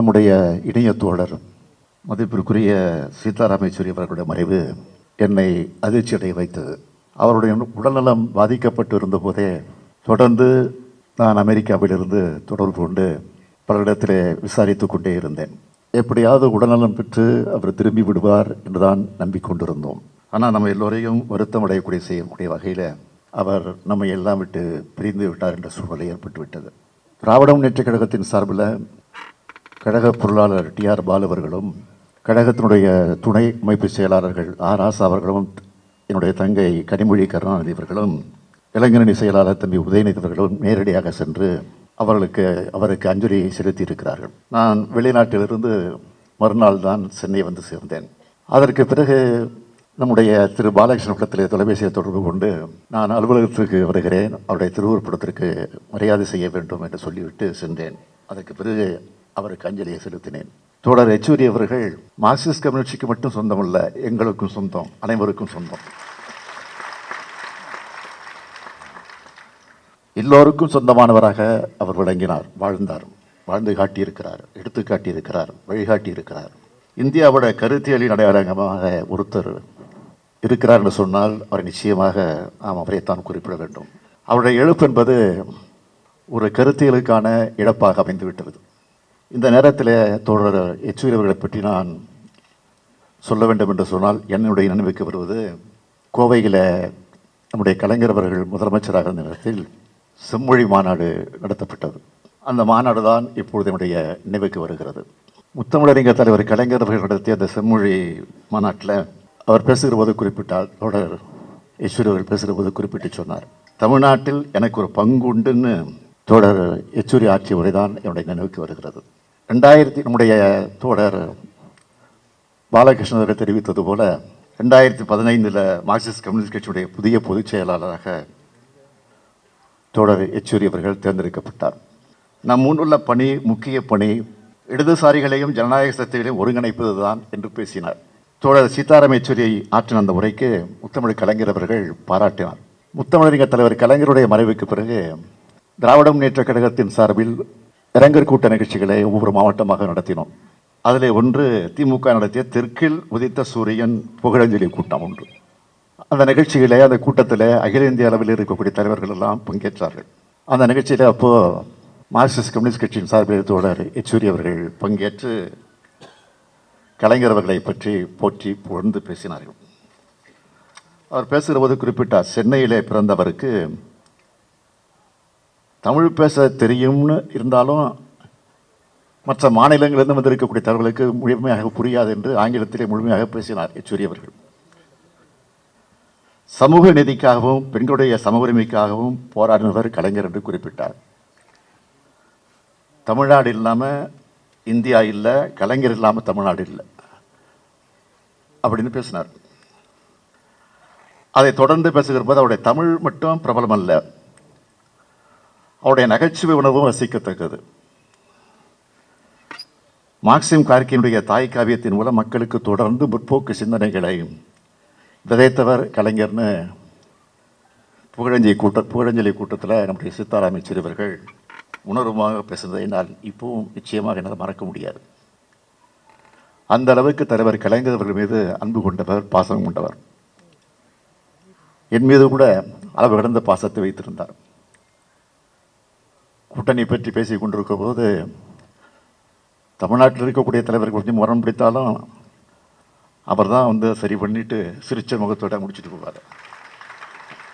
நம்முடைய இணைய தோழர் மதிப்பிற்குரிய சீதாராம் யெச்சூரி அவர்களுடைய மறைவு என்னை அதிர்ச்சியடைய வைத்தது. அவருடைய உடல்நலம் பாதிக்கப்பட்டு இருந்தபோதே தொடர்ந்து நான் அமெரிக்காவிலிருந்து தொடர்பு கொண்டு பலரிடத்தில் விசாரித்து கொண்டே இருந்தேன். எப்படியாவது உடல்நலம் பெற்று அவர் திரும்பி விடுவார் என்றுதான் நம்பிக்கொண்டிருந்தோம். ஆனால் நம்ம எல்லோரையும் வருத்தம் அடையக்கூடிய செய்யக்கூடிய வகையில் அவர் நம்மை எல்லாம் விட்டு பிரிந்து விட்டார் என்ற சூழ்நிலை ஏற்பட்டுவிட்டது. திராவிட முன்னேற்ற கழகத்தின் சார்பில் கழக பொருளாளர் டி.ஆர். பாலு அவர்களும் கழகத்தினுடைய துணை அமைப்பு செயலாளர்கள் ஆர். ராசா அவர்களும் என்னுடைய தங்கை கனிமொழி கருணாநிதி அவர்களும் இளைஞரணி செயலாளர் தம்பி உதயநிதி அவர்களும் நேரடியாக சென்று அவருக்கு அஞ்சலி செலுத்தி இருக்கிறார்கள். நான் வெளிநாட்டிலிருந்து மறுநாள் தான் சென்னை வந்து சேர்ந்தேன். அதற்கு பிறகு நம்முடைய திரு பாலகிருஷ்ணபுரத்தில் தொலைபேசியை தொடர்பு கொண்டு நான் அலுவலகத்திற்கு வருகிறேன், அவருடைய திருவுருப்படத்திற்கு மரியாதை செய்ய வேண்டும் என்று சொல்லிவிட்டு சென்றேன். அதற்கு பிறகு அவருக்கு அஞ்சலியை செலுத்தினேன். தோழர் யெச்சூரி அவர்கள் மார்க்சிஸ்ட் கம்யூனிஸ்டுக்கு மட்டும் சொந்தமல்ல, எங்களுக்கும் சொந்தம், அனைவருக்கும் சொந்தம், எல்லோருக்கும் சொந்தமானவராக அவர் விளங்கினார், வாழ்ந்து காட்டியிருக்கிறார், எடுத்து காட்டியிருக்கிறார், வழிகாட்டி இருக்கிறார். இந்தியாவோட கருத்தியலின் அடையாளமாக ஒருத்தர் இருக்கிறார் என்று சொன்னால் அவரை நிச்சயமாக நாம் அவரைத்தான் குறிப்பிட வேண்டும். அவருடைய இழப்பு என்பது ஒரு கருத்தியலுக்கான இழப்பாக அமைந்துவிட்டது. இந்த நேரத்தில் தோழர் யெச்சூரி அவர்களை பற்றி நான் சொல்ல வேண்டும் என்று சொன்னால் என்னுடைய நினைவுக்கு வருவது, கோவையில் நம்முடைய கலைஞர் அவர்கள் முதலமைச்சராக இருந்த நேரத்தில் செம்மொழி மாநாடு நடத்தப்பட்டது. அந்த மாநாடு தான் இப்பொழுது என்னுடைய நினைவுக்கு வருகிறது. முத்தமிழறிஞர் தலைவர் கலைஞர் அவர்கள் நடத்திய அந்த செம்மொழி மாநாட்டில் அவர் பேசுகிற போது குறிப்பிட்டார், தோழர் யெச்சூரி அவர்கள் பேசுகிற போது குறிப்பிட்டு சொன்னார், தமிழ்நாட்டில் எனக்கு ஒரு பங்கு உண்டுன்னு தோழர் யெச்சூரி ஆட்சி உரைதான் என்னுடைய நினைவுக்கு வருகிறது. நம்முடைய தோழர் பாலகிருஷ்ணன் அவர்கள் தெரிவித்தது போல 2015 மார்க்சிஸ்ட் கம்யூனிஸ்ட் கட்சியுடைய புதிய பொதுச் செயலாளராக தோழர் யெச்சூரி அவர்கள் தேர்ந்தெடுக்கப்பட்டார். நம் முன்னுள்ள பணி, முக்கிய பணி இடதுசாரிகளையும் ஜனநாயக சக்திகளையும் ஒருங்கிணைப்பது தான் என்று பேசினார். தோழர் சீதாராம் யெச்சூரியை ஆற்றின அந்த உரைக்கு முத்தமிழ் கலைஞர் அவர்கள் பாராட்டினார். முத்தமிழறிஞர் தலைவர் கலைஞருடைய மறைவுக்கு பிறகு திராவிட முன்னேற்ற கழகத்தின் சார்பில் இரங்கற் கூட்ட நிகழ்ச்சிகளை ஒவ்வொரு மாவட்டமாக நடத்தினோம். அதில் ஒன்று திமுக நடத்திய தெற்கில் உதித்த சூரியன் புகழஞ்சலி கூட்டம் ஒன்று. அந்த நிகழ்ச்சியிலே, அந்த கூட்டத்தில் அகில இந்திய அளவில் இருக்கக்கூடிய தலைவர்கள் எல்லாம் பங்கேற்றார்கள். அந்த நிகழ்ச்சியில் அப்போது மார்க்சிஸ்ட் கம்யூனிஸ்ட் கட்சியின் சார்பில் தோழர் யெச்சூரி அவர்கள் பங்கேற்று கலைஞர் அவர்களை பற்றி போற்றி புகழ்ந்து பேசினார்கள். அவர் பேசுகிற போது குறிப்பிட்டார், சென்னையிலே பிறந்தவருக்கு தமிழ் பேச தெரியும்னு இருந்தாலும் மற்ற மாநிலங்களிலிருந்து வந்திருக்கக்கூடிய தகவலுக்கு முழுமையாக புரியாது என்று ஆங்கிலத்திலே முழுமையாக பேசினார் யெச்சூரி அவர்கள். சமூக நீதிக்காகவும் பெண்களுடைய சம உரிமைக்காகவும் போராடினவர் கலைஞர் என்று குறிப்பிட்டார். தமிழ்நாடு இல்லாமல் இந்தியா இல்லை, கலைஞர் இல்லாமல் தமிழ்நாடு இல்லை அப்படின்னு பேசினார். அதை தொடர்ந்து பேசுகிற போது அவருடைய தமிழ் மட்டும் பிரபலம் அல்ல, அவருடைய நகைச்சுவை உணர்வும் ரசிக்கத்தக்கது. மார்க்சிம் கார்கியினுடைய தாய் காவியத்தின் மூலம் மக்களுக்கு தொடர்ந்து முற்போக்கு சிந்தனைகளை விதைத்தவர் கலைஞர்னு புகழஞ்சலி கூட்டத்தில் நம்முடைய சீதாராம் யெச்சூரி அவர்கள் உணர்வுமாக பேசுனதை நான் இப்பவும் நிச்சயமாக என்னால் மறக்க முடியாது. அந்த அளவுக்கு தலைவர் கலைஞர் அவர்கள் மீது அன்பு கொண்டவர், பாசம் கொண்டவர். என் மீது கூட அளவு கடந்த பாசத்தை வைத்திருந்தார். கூட்டணி பற்றி பேசிக் கொண்டிருக்கிற போது தமிழ்நாட்டில் இருக்கக்கூடிய தலைவர்கள் கொஞ்சம் முரண் பிடித்தாலும் அவர் தான் சரி பண்ணிட்டு சிரிச்ச முகத்தோட முடிச்சுட்டு போவார்.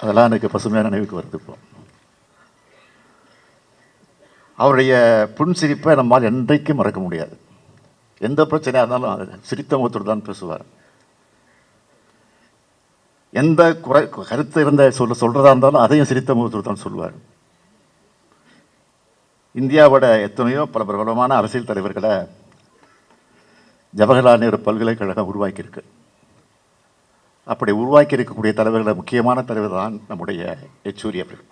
அதெல்லாம் எனக்கு பசுமையான நினைவுக்கு வருது. இப்போ அவருடைய புன்சிரிப்பை நம்மால் என்றைக்கும் மறக்க முடியாது. எந்த பிரச்சனையாக இருந்தாலும் அது சிரித்த முகத்தோடு தான் பேசுவார். எந்த கருத்து இருந்த சொல்றதா இருந்தாலும் அதையும் சிரித்த முகத்தோடு தான் சொல்லுவார். இந்தியாவோட எத்தனையோ பல பிரபலமான அரசியல் தலைவர்களை ஜவஹர்லால் நேரு பல்கலைக்கழகம் உருவாக்கியிருக்கு. அப்படி உருவாக்கி இருக்கக்கூடிய தலைவர்களை முக்கியமான தலைவர் தான் நம்முடைய யெச்சூரி அவர்கள்.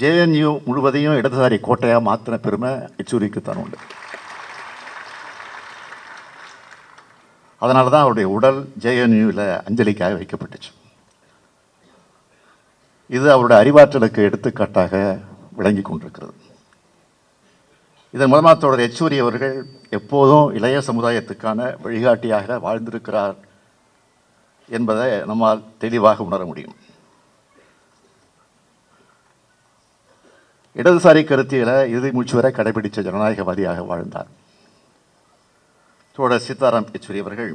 JNU முழுவதையும் இடதுசாரி கோட்டையாக மாற்றின பெருமை யெச்சூரிக்கு தான் உண்டு. அதனால தான் அவருடைய உடல் JNUவில் அஞ்சலிக்காக வைக்கப்பட்டுச்சு. இது அவருடைய அறிவாற்றலுக்கு எடுத்துக்காட்டாக விளங்கி கொண்டிருக்கிறது. இதன் மூலமாக தோழர் யெச்சூரி அவர்கள் எப்போதும் இளைய சமுதாயத்துக்கான வழிகாட்டியாக வாழ்ந்திருக்கிறார் என்பதை நம்மால் தெளிவாக உணர முடியும். இடதுசாரி கருத்தியலை இறுதி மூச்சு வரை கடைபிடித்த ஜனநாயகவாதியாக வாழ்ந்தார். தோழர் சீதாராம் யெச்சூரி அவர்கள்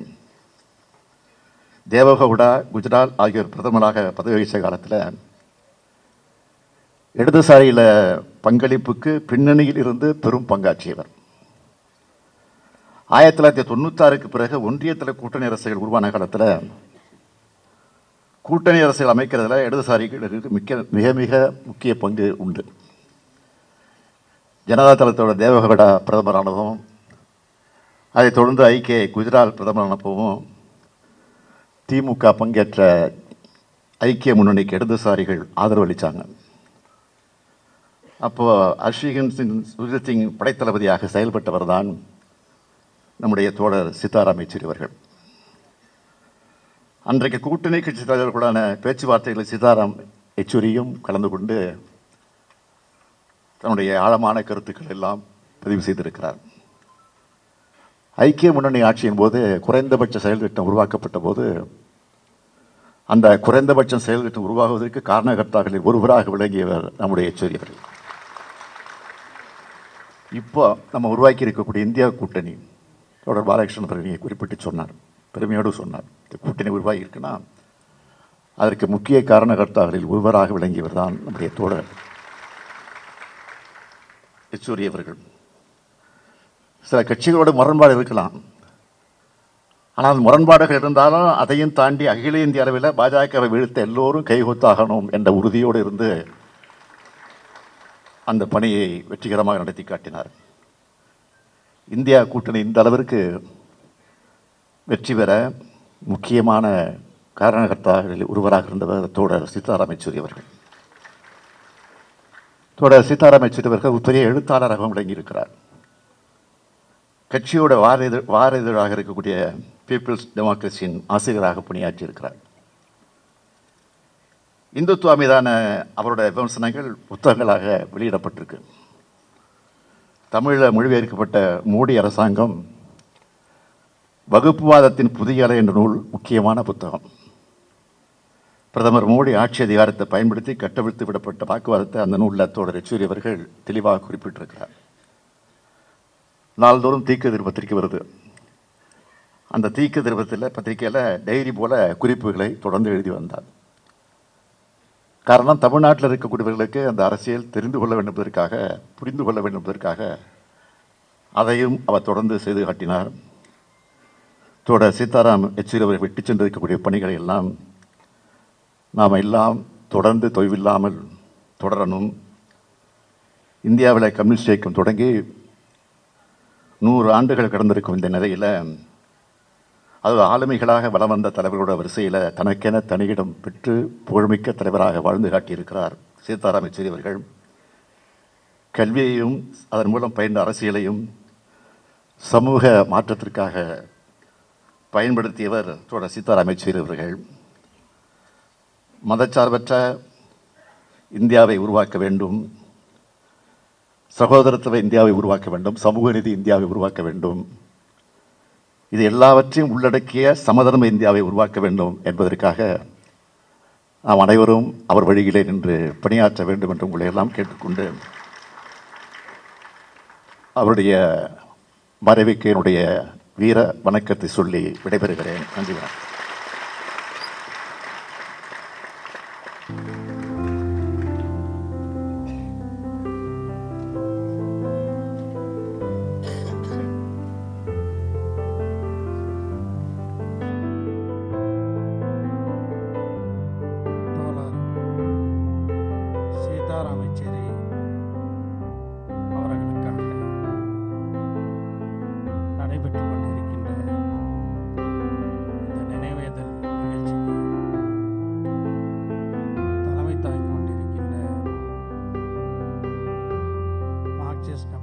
தேவகவுடா, குஜராத் ஆகியோர் பிரதமராக பதவி வகித்த காலத்தில் இடதுசாரியில் பங்களிப்புக்கு பின்னணியில் இருந்து பெரும் பங்காற்றியவர். 1996க்கு பிறகு ஒன்றியத்தில் கூட்டணி அரசுகள் உருவான காலத்தில் கூட்டணி அரசுகள் அமைக்கிறதுல இடதுசாரிகளுக்கு மிக மிக முக்கிய பங்கு உண்டு. ஜனதா தளத்தோட தேவகவுடா பிரதமரானதும், அதைத் தொடர்ந்து ஐக்கிய குஜராத் பிரதமரானப்பவும் திமுக பங்கேற்ற ஐக்கிய முன்னணிக்கு இடதுசாரிகள் ஆதரவு அளித்தாங்க. அப்போது ஹர்ஷிகன் சுஜித் சிங் படைத்தளபதியாக செயல்பட்டவர் தான் நம்முடைய தோழர் சீதாராம் யெச்சூரி அவர்கள். அன்றைக்கு கூட்டணி கட்சி தலைவர்களுடான பேச்சுவார்த்தைகளில் சீதாராம் யெச்சூரியும் கலந்து கொண்டு தன்னுடைய ஆழமான கருத்துக்கள் எல்லாம் பதிவு செய்திருக்கிறார். ஐக்கிய முன்னணி ஆட்சியின் போது குறைந்தபட்ச செயல் திட்டம் உருவாக்கப்பட்ட போது அந்த குறைந்தபட்ச செயல் திட்டம் உருவாகுவதற்கு காரணகர்த்தாக்களில் ஒருவராக விளங்கியவர் நம்முடைய யெச்சூரி அவர்கள். இப்போ நம்ம உருவாக்கி இருக்கக்கூடிய இந்தியா கூட்டணி தொடர் பாலகிருஷ்ணன் அவர்கள் குறிப்பிட்டு சொன்னார், பெருமையோடு சொன்னார். இந்த கூட்டணி உருவாகி இருக்குன்னா அதற்கு முக்கிய காரணகர்த்தாக்களில் ஒருவராக விளங்கியவர் தான் நம்முடைய தோழர் யெச்சூரி அவர்கள். சில கட்சிகளோட முரண்பாடு இருக்கலாம், ஆனால் முரண்பாடுகள் இருந்தாலும் அதையும் தாண்டி அகில இந்திய அளவில் பாஜகவை வீழ்த்த எல்லோரும் கைகொத்தாகணும் என்ற உறுதியோடு இருந்து அந்த பணியை வெற்றிகரமாக நடத்தி காட்டினார். இந்தியா கூட்டணி இந்த அளவிற்கு வெற்றி பெற முக்கியமான காரணகர்த்தாக்களில் ஒருவராக இருந்தவர் தோழர் சீதாராம் யெச்சூரி அவர்கள். தோழர் சீதாராம் யெச்சூரி அவர்கள் ஒரு பெரிய எழுத்தாளராகவும் விளங்கியிருக்கிறார். கட்சியோட வார இதழாக இருக்கக்கூடிய பீப்புள்ஸ் டெமோக்ரஸியின் ஆசிரியராக பணியாற்றியிருக்கிறார். இந்துத்துவா மீதான அவருடைய விமர்சனங்கள் புத்தகங்களாக வெளியிடப்பட்டிருக்கு. தமிழில் மொழிபெயர்க்கப்பட்ட மோடி அரசாங்கம் வகுப்புவாதத்தின் புதிய அலை என்ற நூல் முக்கியமான புத்தகம். பிரதமர் மோடி ஆட்சி அதிகாரத்தை பயன்படுத்தி கட்டவிழ்த்து விடப்பட்ட வாக்குவாதத்தை அந்த நூலில் தோழர் யெச்சூரி அவர்கள் தெளிவாக குறிப்பிட்டிருக்கிறார். நாள்தோறும் தீக்கதிர் பத்திரிகை வருது. அந்த தீக்கதிர் பத்திரிகையில் டைரி போல குறிப்புகளை தொடர்ந்து எழுதி வந்தார். காரணம், தமிழ்நாட்டில் இருக்கக்கூடியவர்களுக்கு அந்த அரசியல் தெரிந்து கொள்ள வேண்டும் என்பதற்காக, புரிந்து கொள்ள வேண்டும் என்பதற்காக அதையும் அவர் தொடர்ந்து செய்து காட்டினார். தோழர் சீதாராம் யெச்சூரி அவர்கள் விட்டு சென்றிருக்கக்கூடிய பணிகளை எல்லாம் நாம் எல்லாம் தொடர்ந்து தொய்வில்லாமல் தொடரணும். இந்தியாவில் கம்யூனிஸ்ட் இயக்கம் தொடங்கி 100 ஆண்டுகள் கடந்திருக்கும் இந்த நிலையில் அது ஆளுமைகளாக வலம் வந்த தலைவர்களோட வரிசையில் தனக்கென தனியிடம் பெற்று புகழ்மிக்க தலைவராக வாழ்ந்து காட்டியிருக்கிறார் சீதாராம் யெச்சூரி அவர்கள். கல்வியையும் அதன் மூலம் பயின்ற அரசியலையும் சமூக மாற்றத்திற்காக பயன்படுத்தியவர் தோழர் சீதாராம் யெச்சூரி அவர்கள். மதச்சார்பற்ற இந்தியாவை உருவாக்க வேண்டும், சகோதரத்துவ இந்தியாவை உருவாக்க வேண்டும், சமூக நீதி இந்தியாவை உருவாக்க வேண்டும், இது எல்லாவற்றையும் உள்ளடக்கிய சமதர்ம இந்தியாவை உருவாக்க வேண்டும் என்பதற்காக நாம் அனைவரும் அவர் வழியிலே நின்று பணியாற்ற வேண்டும் என்று உங்களை எல்லாம் கேட்டுக்கொண்டு அவருடைய மறைவுக்கு என்னுடைய வீர வணக்கத்தை சொல்லி விடைபெறுகிறேன். நன்றி. வணக்கம். சீதாராம் யெச்சூரி அவர்களுக்காக நடைபெற்றுக் கொண்டிருக்கின்ற இந்த நினைவேந்தல் நிகழ்ச்சிக்கு தலைமை தாங்கிக் கொண்டிருக்கின்ற மார்க்சிஸ்ட்